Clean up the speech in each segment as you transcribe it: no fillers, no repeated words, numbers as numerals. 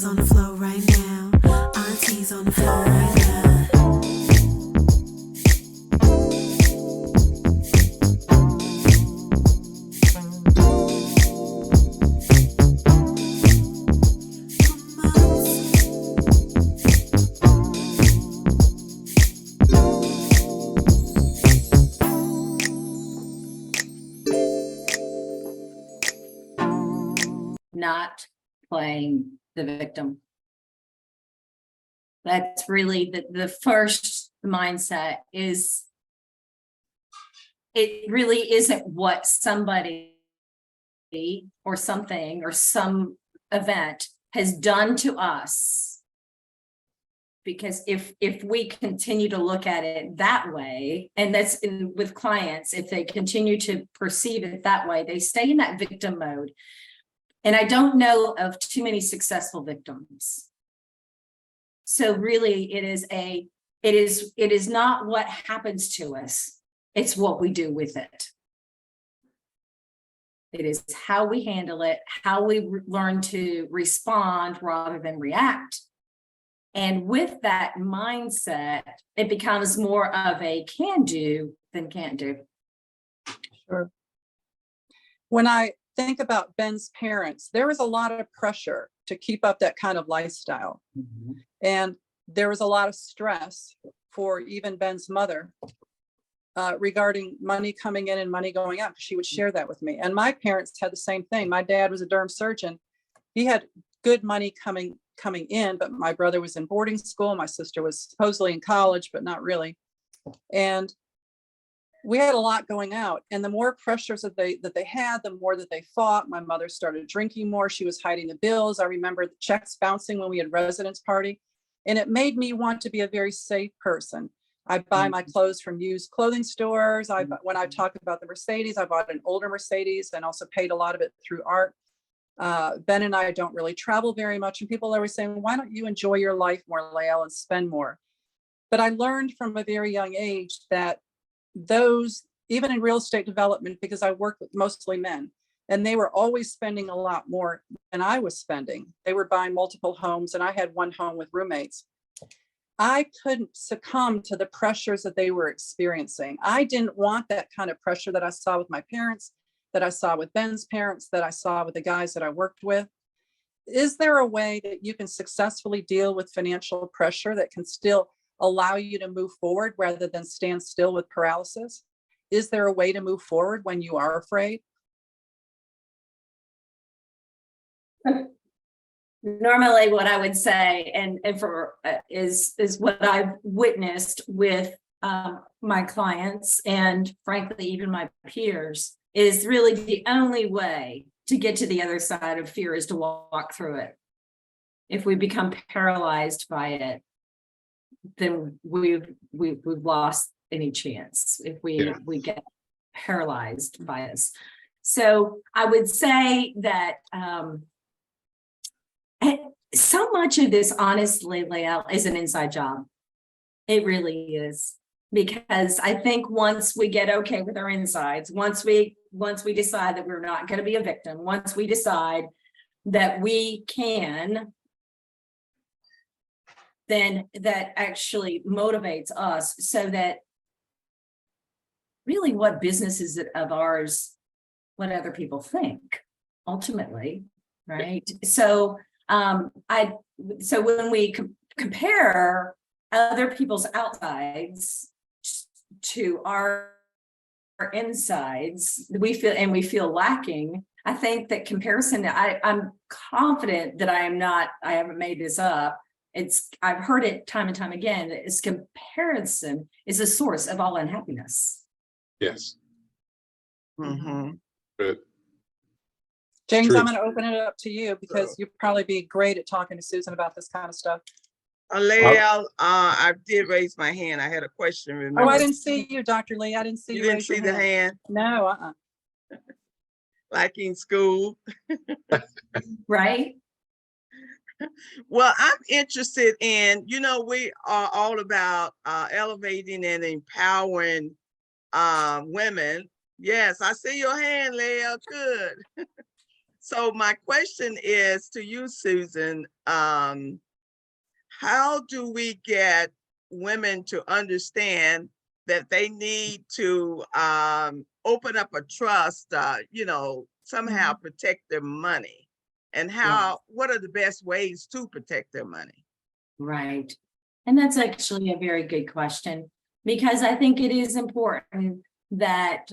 Grandma's on the floor right now. Auntie's on the floor right now. Not playing the victim. That's really the first mindset. Is it really isn't what somebody or something or some event has done to us. Because if we continue to look at it that way, and that's with clients, if they continue to perceive it that way, they stay in that victim mode. And I don't know of too many successful victims. So really it is not what happens to us. It's what we do with it. It is how we handle it, how we learn to respond rather than react. And with that mindset, it becomes more of a can do than can't do. Sure. When I think about Ben's parents, there was a lot of pressure to keep up that kind of lifestyle. Mm-hmm. And there was a lot of stress for even Ben's mother regarding money coming in and money going out. She would share that with me. And my parents had the same thing. My dad was a derm surgeon. He had good money coming in, but my brother was in boarding school. My sister was supposedly in college, but not really. And we had a lot going out, and the more pressures that they had, the more that they fought. My mother started drinking more. She was hiding the bills. I remember the checks bouncing when we had residence party, and it made me want to be a very safe person. I buy my clothes from used clothing stores. When I talk about the Mercedes, I bought an older Mercedes and also paid a lot of it through art. Ben and I don't really travel very much, and people are always saying, why don't you enjoy your life more, Lael, and spend more? But I learned from a very young age that those, even in real estate development, because I worked with mostly men, and they were always spending a lot more than I was spending. They were buying multiple homes, and I had one home with roommates. I couldn't succumb to the pressures that they were experiencing. I didn't want that kind of pressure that I saw with my parents, that I saw with Ben's parents, that I saw with the guys that I worked with. Is there a way that you can successfully deal with financial pressure that can still allow you to move forward rather than stand still with paralysis? Is there a way to move forward when you are afraid? Normally what I would say, and for is what I've witnessed with my clients, and frankly even my peers, is really the only way to get to the other side of fear is to walk through it. If we become paralyzed by it, then we've lost any chance if we get paralyzed by this. So I would say that so much of this, honestly, Lael, is an inside job. It really is, because I think once we get okay with our insides, once we decide that we're not going to be a victim, once we decide that we can, then that actually motivates us, so that really what business is it of ours, what other people think ultimately, right? So so when we compare other people's outsides to our insides, we feel lacking. I think that comparison, I'm confident that I haven't made this up. I've heard it time and time again, that is comparison is a source of all unhappiness. Yes. Mm-hmm. But James, true. I'm going to open it up to you, because you'd probably be great at talking to Susan about this kind of stuff. Lael, I did raise my hand. I had a question. Remember? Oh, I didn't see you, Dr. Lee. I didn't see you. You didn't raise your see the hand? No, Like in school. Right? Well, I'm interested in, we are all about elevating and empowering women. Yes, I see your hand, Lael. Good. So my question is to you, Susan, how do we get women to understand that they need to open up a trust, somehow protect their money? And what are the best ways to protect their money? Right. And that's actually a very good question, because I think it is important that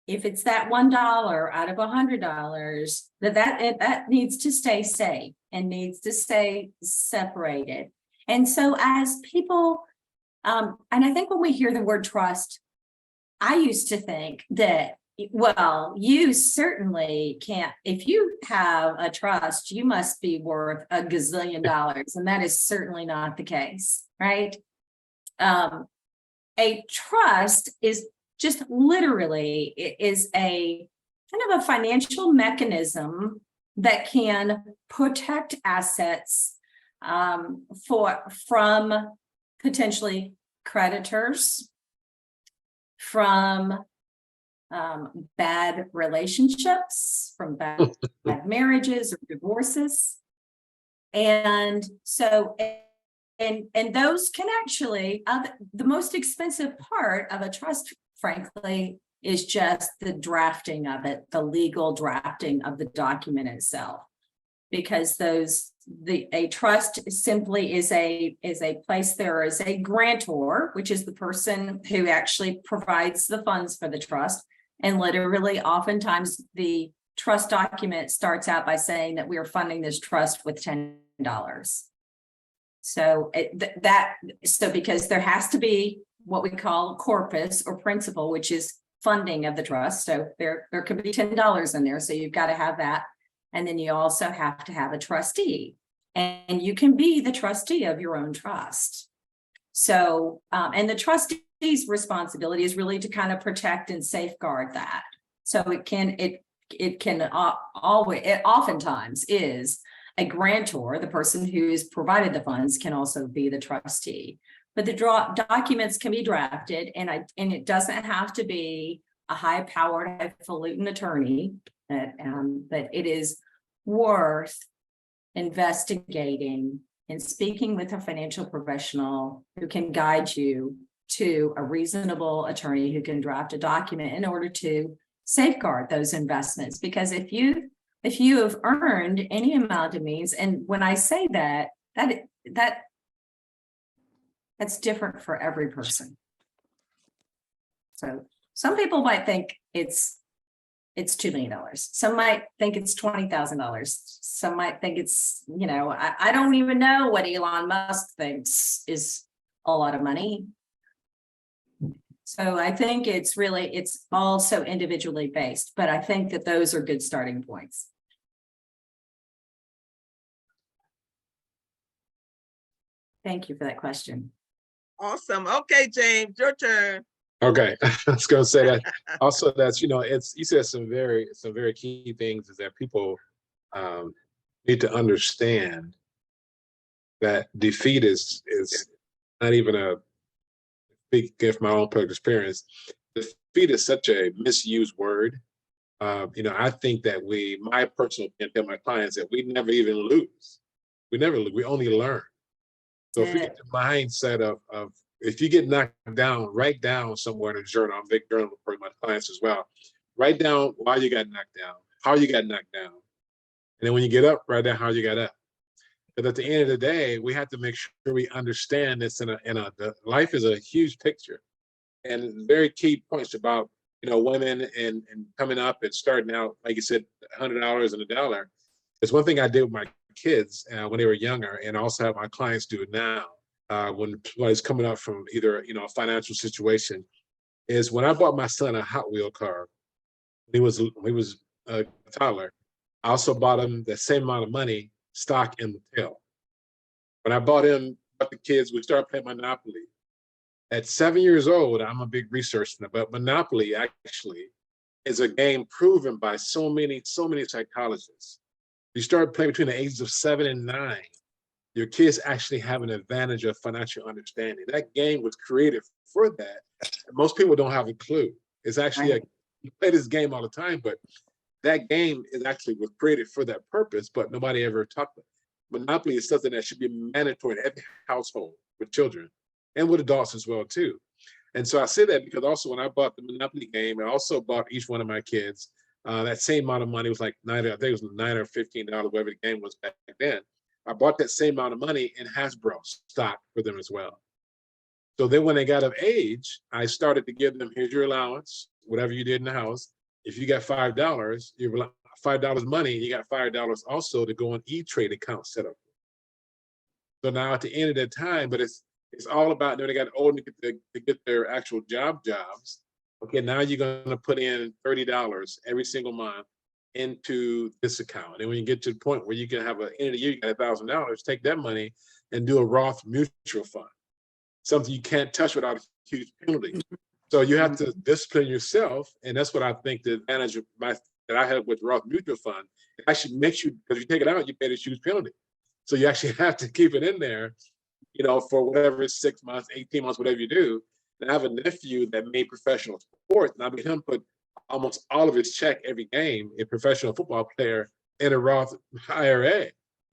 if it's that $1 out of $100, that needs to stay safe and needs to stay separated. And so as people, and I think when we hear the word trust, I used to think that, well, you certainly can't, if you have a trust, you must be worth a gazillion dollars. And that is certainly not the case, right? A trust is just literally, it is a kind of a financial mechanism that can protect assets from potentially creditors, from bad relationships, from bad marriages or divorces. And so, and those can actually, the most expensive part of a trust, frankly, is just the drafting of it, the legal drafting of the document itself. Because a trust simply is a place, there is a grantor, which is the person who actually provides the funds for the trust. And literally, oftentimes the trust document starts out by saying that we are funding this trust with $10. So because there has to be what we call corpus or principal, which is funding of the trust. So there could be $10 in there. So you've got to have that. And then you also have to have a trustee, and you can be the trustee of your own trust. So, and the trustee's responsibility is really to kind of protect and safeguard that. So it oftentimes is a grantor, the person who's provided the funds can also be the trustee. But the documents can be drafted, and it doesn't have to be a high-powered, highfalutin attorney. But it is worth investigating and speaking with a financial professional who can guide you to a reasonable attorney who can draft a document in order to safeguard those investments. Because if you have earned any amount of means, and when I say that's different for every person. So some people might think it's $2 million. Some might think it's $20,000. Some might think it's, I don't even know what Elon Musk thinks is a lot of money. So I think it's also individually based, but I think that those are good starting points. Thank you for that question. Awesome. Okay, James, your turn. Okay, I was going to say that also. That's you said some very key things, is that people need to understand that defeat is not even a big gift. My own personal experience, defeat is such a misused word. I think that my personal opinion, tell my clients that we never even lose. We never lose. We only learn. So if we get the mindset of if you get knocked down, write down somewhere in a journal. I'm a big journal for my clients as well. Write down why you got knocked down, how you got knocked down. And then when you get up, write down how you got up. But at the end of the day, we have to make sure we understand this life is a huge picture. And very key points about, women and coming up and starting out, like you said, $100 and $1. It's one thing I did with my kids when they were younger, and also have my clients do it now. When somebody's coming up from either a financial situation, is when I bought my son a Hot Wheel car. He was a toddler. I also bought him the same amount of money, stock in Mattel. When I bought the kids, we started playing Monopoly. At 7 years old, I'm a big researcher, but Monopoly actually is a game proven by so many psychologists. You start playing between the ages of 7 and 9. Your kids actually have an advantage of financial understanding. That game was created for that. Most people don't have a clue. It's actually you play this game all the time, but that game is actually was created for that purpose, but nobody ever talked about it. Monopoly is something that should be mandatory in every household with children and with adults as well too. And so I say that because also when I bought the Monopoly game, I also bought each one of my kids that same amount of money. It was like I think it was $9 or $15, whatever the game was back then. I bought that same amount of money in Hasbro stock for them as well. So then when they got of age, I started to give them, here's your allowance, whatever you did in the house. If you got $5, you $5 money, you got $5 also to go on E-Trade account set up. So now at the end of that time, but it's all about, they got old to get their actual jobs. Okay, now you're gonna put in $30 every single month into this account. And when you get to the point where you can have an end of the year, you got $1,000, take that money and do a Roth mutual fund. Something you can't touch without a huge penalty. So you have to discipline yourself. And that's what I think the advantage of that I have with Roth mutual fund. It actually makes you, because you take it out, you pay this huge penalty. So you actually have to keep it in there, for whatever, 6 months, 18 months, whatever you do. And I have a nephew that made professional sports, and I made him put almost all of his check every game, a professional football player, in a Roth IRA.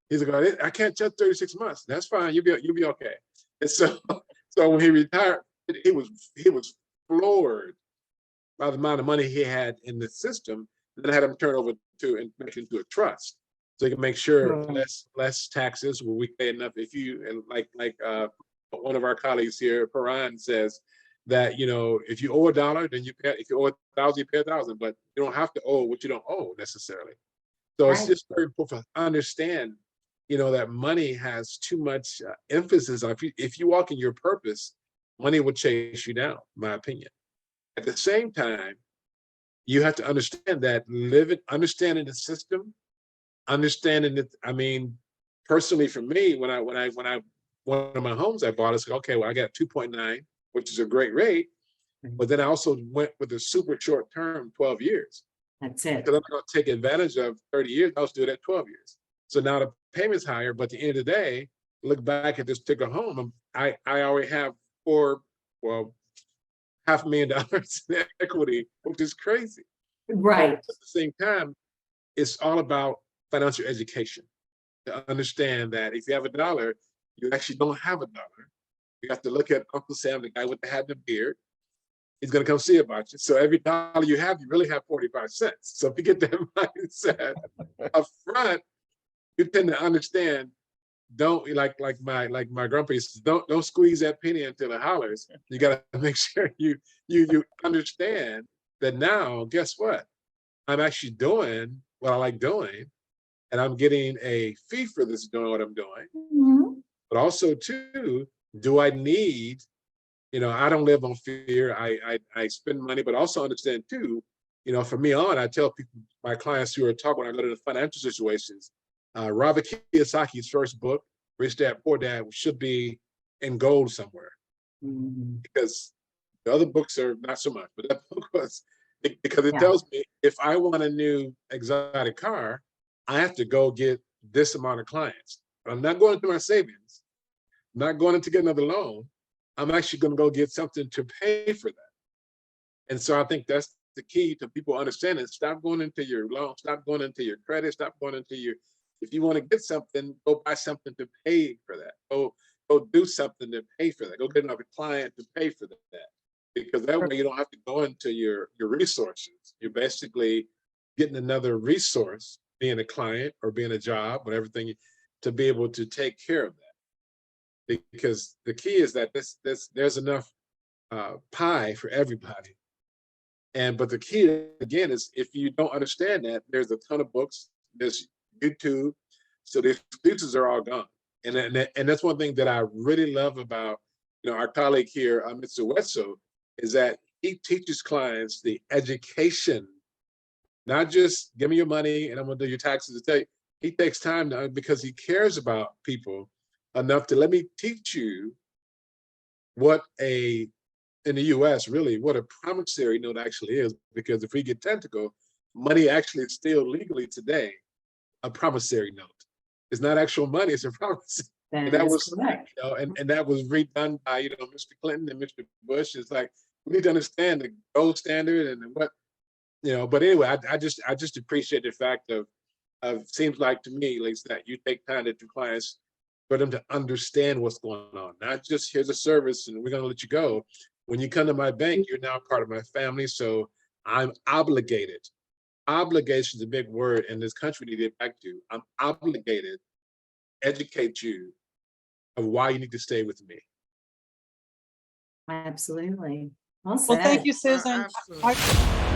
He's like, I can't touch 36 months. That's fine. You'll be okay. And so when he retired, he was floored by the amount of money he had in the system. And then I had him turn over and make it into a trust, so you can make sure less taxes. Will we pay enough? If you, and like one of our colleagues here, Paran, says that if you owe $1, then you pay. If you owe 1,000, you pay 1,000, but you don't have to owe what you don't owe necessarily. So it's just very important to understand, that money has too much emphasis on. If you walk in your purpose, money will chase you down, in my opinion. At the same time, you have to understand that understanding the system, understanding that. I mean, personally, for me, when I one of my homes I bought, I said, okay, well, I got 2.9, which is a great rate, but then I also went with a super short term, 12 years. That's it. Because I'm going to take advantage of 30 years. I was doing that 12 years. So now the payment's higher, but at the end of the day, look back at this particular home, I already have $500,000 in equity, which is crazy. Right. At the same time, it's all about financial education. To understand that if you have $1, you actually don't have $1. You have to look at Uncle Sam, the guy with the hat and the beard. He's going to come see about you. So every dollar you have, you really have 45 cents. So if you get that mindset up front, you tend to understand. Don't like my grandpa says, don't squeeze that penny until it hollers. You got to make sure you understand that now. Guess what? I'm actually doing what I like doing, and I'm getting a fee for this doing what I'm doing. Mhm. But also too, do I need? I don't live on fear. I spend money, but also understand too. From me on, I tell people, my clients who are talking when I go to the financial situations. Robert Kiyosaki's first book, Rich Dad Poor Dad, should be in gold somewhere, because the other books are not so much. But that book was, because it tells me if I want a new exotic car, I have to go get this amount of clients. But I'm not going into my savings, I'm not going to get another loan. I'm actually going to go get something to pay for that. And so I think that's the key to people understanding. Stop going into your loan, stop going into your credit, stop going into your, if you want to get something, go buy something to pay for that. Go do something to pay for that. Go get another client to pay for that. Because that way you don't have to go into your resources. You're basically getting another resource, being a client or being a job, whatever thing, to be able to take care of that. Because the key is that there's enough pie for everybody. But the key again is, if you don't understand that, there's a ton of books, there's YouTube, so the excuses are all gone. And that's one thing that I really love about our colleague here, Mr. Wetzel, is that he teaches clients the education, not just give me your money and I'm gonna do your taxes. To tell you, he takes time because he cares about people enough to let me teach you what in the US, really, what a promissory note actually is. Because if we get technical, money actually is still legally today a promissory note. It's not actual money, it's a promise. And that was correct. and that was redone by Mr. Clinton and Mr. Bush. It's like, we need to understand the gold standard and what But anyway, I just appreciate the fact of seems like to me, Lisa, that you take time to do clients for them to understand what's going on, not just here's a service and we're gonna let you go. When you come to my bank, you're now part of my family, so I'm obligated. Obligation is a big word in this country to get back to. I'm obligated to educate you of why you need to stay with me. Absolutely. Well Well, thank said. you, Susan. Absolutely.